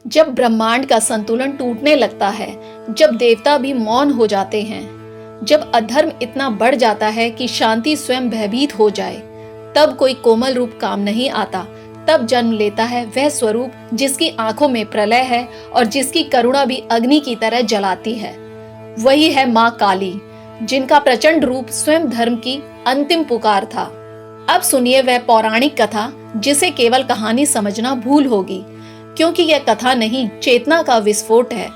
जब ब्रह्मांड का संतुलन टूटने लगता है, जब देवता भी मौन हो जाते हैं, जब अधर्म इतना बढ़ जाता है कि शांति स्वयं भयभीत हो जाए, तब कोई कोमल रूप काम नहीं आता। तब जन्म लेता है वह स्वरूप जिसकी आंखों में प्रलय है और जिसकी करुणा भी अग्नि की तरह जलाती है। वही है माँ काली, जिनका प्रचंड रूप स्वयं धर्म की अंतिम पुकार था। अब सुनिए वह पौराणिक कथा जिसे केवल कहानी समझना भूल होगी, क्योंकि यह कथा नहीं, चेतना का विस्फोट है।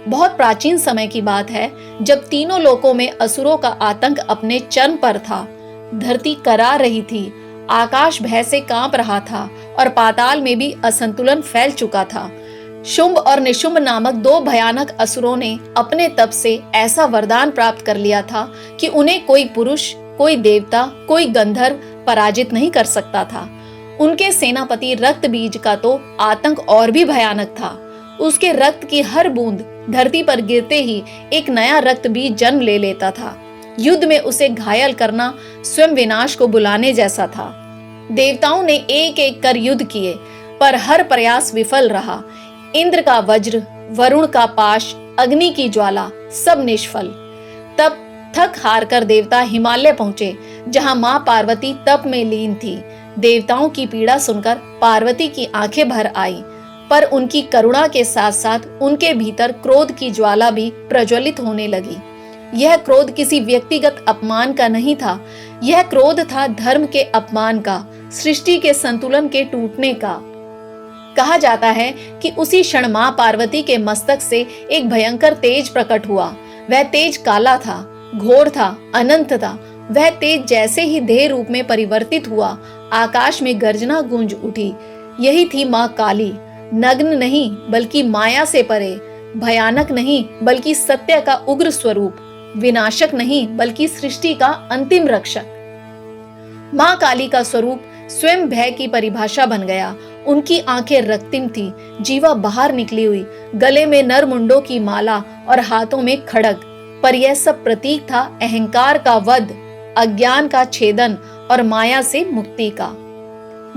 बहुत प्राचीन समय की बात है, जब तीनों लोकों में असुरों का आतंक अपने चरम पर था। धरती कराह रही थी, आकाश भय से कांप रहा था और पाताल में भी असंतुलन फैल चुका था। शुंभ और निशुंभ नामक दो भयानक असुरों ने अपने तप से ऐसा वरदान प्राप्त कर लिया था कि उन्हें कोई पुरुष, कोई देवता, कोई गंधर्व पराजित नहीं कर सकता था। उनके सेनापति रक्त बीज का तो आतंक और भी भयानक था। उसके रक्त की हर बूंद धरती पर गिरते ही एक नया रक्त बीज जन्म ले लेता था। युद्ध में उसे घायल करना स्वयं विनाश को बुलाने जैसा था। देवताओं ने एक एक कर युद्ध किए, पर हर प्रयास विफल रहा। इंद्र का वज्र, वरुण का पाश, अग्नि की ज्वाला, सब निष्फल। तब थक हार कर देवता हिमालय पहुंचे, जहां मां पार्वती तप में लीन थी। देवताओं की पीड़ा सुनकर पार्वती की आंखें भर आई, पर उनकी करुणा के साथ साथ उनके भीतर क्रोध की ज्वाला भी प्रज्वलित होने लगी। यह क्रोध किसी व्यक्तिगत अपमान का नहीं था, यह क्रोध था धर्म के अपमान का, सृष्टि के संतुलन के टूटने का। कहा जाता है कि उसी क्षण मां पार्वती के मस्तक से एक भयंकर तेज प्रकट हुआ। वह तेज काला था, घोर था, अनंत था। वह तेज जैसे ही देह रूप में परिवर्तित हुआ, आकाश में गर्जना गूंज उठी। यही थी मां काली, नग्न नहीं बल्कि माया से परे, भयानक नहीं बल्कि सत्य का उग्र स्वरूप, विनाशक नहीं बल्कि सृष्टि का अंतिम रक्षक। मां काली का स्वरूप स्वयं भय की परिभाषा बन गया। उनकी आंखें रक्तिम थी, जीवा बाहर निकली हुई, गले में नरमुंडों की माला और हाथों में खड़ग। पर यह सब प्रतीक था अहंकार का वध, अज्ञान का छेदन और माया से मुक्ति का।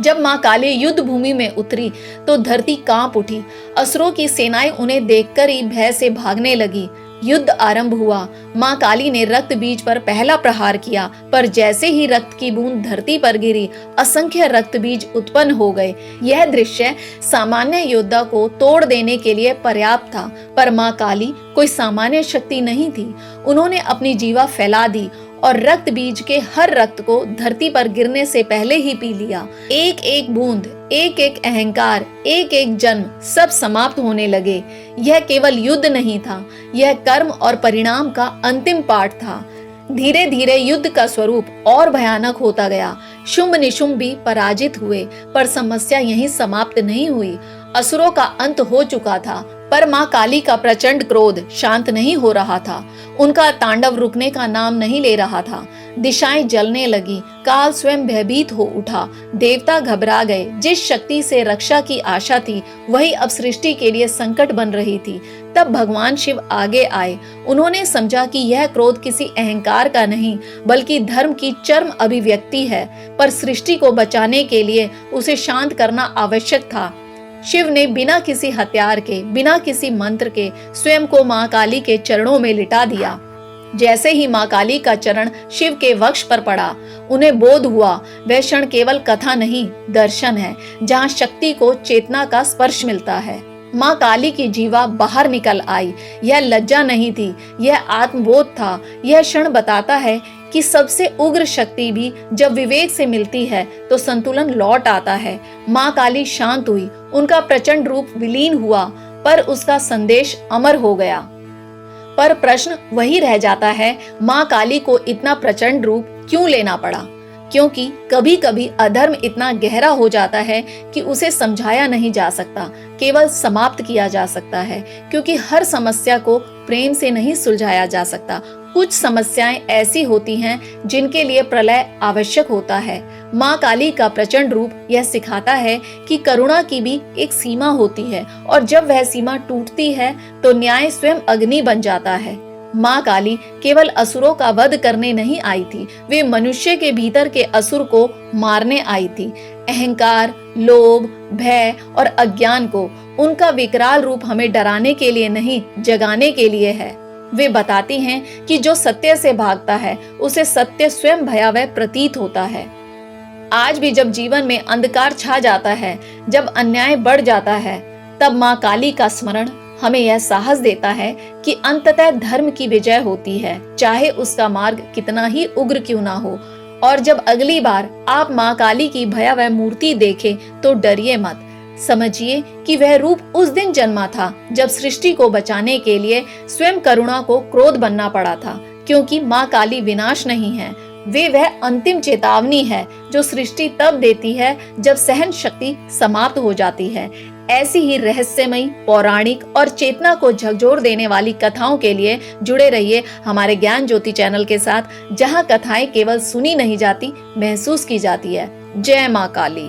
जब मां काली युद्ध भूमि में उतरी तो धरती कांप उठी। असुरों की सेनाएं उन्हें देखकर ही भय से भागने लगी। युद्ध आरंभ हुआ। मां काली ने रक्त बीज पर पहला प्रहार किया, पर जैसे ही रक्त की बूंद धरती पर गिरी, असंख्य रक्त बीज उत्पन्न हो गए। यह दृश्य सामान्य योद्धा को तोड़ देने के लिए पर्याप्त था, पर मां काली कोई सामान्य शक्ति नहीं थी। उन्होंने अपनी जीवा फैला दी और रक्त बीज के हर रक्त को धरती पर गिरने से पहले ही पी लिया। एक एक बूंद, एक एक अहंकार, एक एक जन्म, सब समाप्त होने लगे। यह केवल युद्ध नहीं था, यह कर्म और परिणाम का अंतिम पाठ था। धीरे धीरे युद्ध का स्वरूप और भयानक होता गया। शुंभ निशुंभ भी पराजित हुए, पर समस्या यहीं समाप्त नहीं हुई। असुरों का अंत हो चुका था, पर मां काली का प्रचंड क्रोध शांत नहीं हो रहा था। उनका तांडव रुकने का नाम नहीं ले रहा था। दिशाएं जलने लगी, काल स्वयं भयभीत हो उठा। देवता घबरा गए। जिस शक्ति से रक्षा की आशा थी, वही अब सृष्टि के लिए संकट बन रही थी। तब भगवान शिव आगे आए। उन्होंने समझा कि यह क्रोध किसी अहंकार का नहीं बल्कि धर्म की चरम अभिव्यक्ति है, पर सृष्टि को बचाने के लिए उसे शांत करना आवश्यक था। शिव ने बिना किसी हथियार के, बिना किसी मंत्र के स्वयं को मां काली के चरणों में लिटा दिया। जैसे ही मां काली का चरण शिव के वक्ष पर पड़ा, उन्हें बोध हुआ वह क्षण केवल कथा नहीं, दर्शन है, जहां शक्ति को चेतना का स्पर्श मिलता है। मां काली की जीवा बाहर निकल आई। यह लज्जा नहीं थी, यह आत्मबोध था। यह क्षण बताता है कि सबसे उग्र शक्ति भी जब विवेक से मिलती है तो संतुलन लौट आता है। मां काली शांत हुई, उनका प्रचंड रूप विलीन हुआ, पर उसका संदेश अमर हो गया। पर प्रश्न वही रह जाता है, मां काली को इतना प्रचंड रूप क्यों लेना पड़ा? क्योंकि कभी कभी अधर्म इतना गहरा हो जाता है कि उसे समझाया नहीं जा सकता, केवल समाप्त किया जा सकता है। क्योंकि हर समस्या को प्रेम से नहीं सुलझाया जा सकता। कुछ समस्याएं ऐसी होती हैं जिनके लिए प्रलय आवश्यक होता है। मां काली का प्रचंड रूप यह सिखाता है कि करुणा की भी एक सीमा होती है, और जब वह सीमा टूटती है तो न्याय स्वयं अग्नि बन जाता है। मां काली केवल असुरों का वध करने नहीं आई थी, वे मनुष्य के भीतर के असुर को मारने आई थी। अहंकार, लोभ, भय और अज्ञान को उनका विकराल रूप हमें डराने के लिए नहीं, जगाने के लिए है। वे बताती हैं कि जो सत्य से भागता है उसे सत्य स्वयं भयावह प्रतीत होता है। आज भी जब जीवन में अंधकार छा जाता है, जब अन्याय बढ़ जाता है, तब माँ काली का स्मरण हमें यह साहस देता है कि अंततः धर्म की विजय होती है, चाहे उसका मार्ग कितना ही उग्र क्यों ना हो। और जब अगली बार आप माँ काली की भयावह मूर्ति देखें तो डरिए मत। समझिए कि वह रूप उस दिन जन्मा था जब सृष्टि को बचाने के लिए स्वयं करुणा को क्रोध बनना पड़ा था, क्योंकि माँ काली विनाश नहीं है, वे वह अंतिम चेतावनी है जो सृष्टि तब देती है जब सहन शक्ति समाप्त हो जाती है। ऐसी ही रहस्यमयी, पौराणिक और चेतना को झकझोर देने वाली कथाओं के लिए जुड़े रहिए हमारे ज्ञान ज्योति चैनल के साथ, जहां कथाएं केवल सुनी नहीं जाती, महसूस की जाती है। जय माँ काली।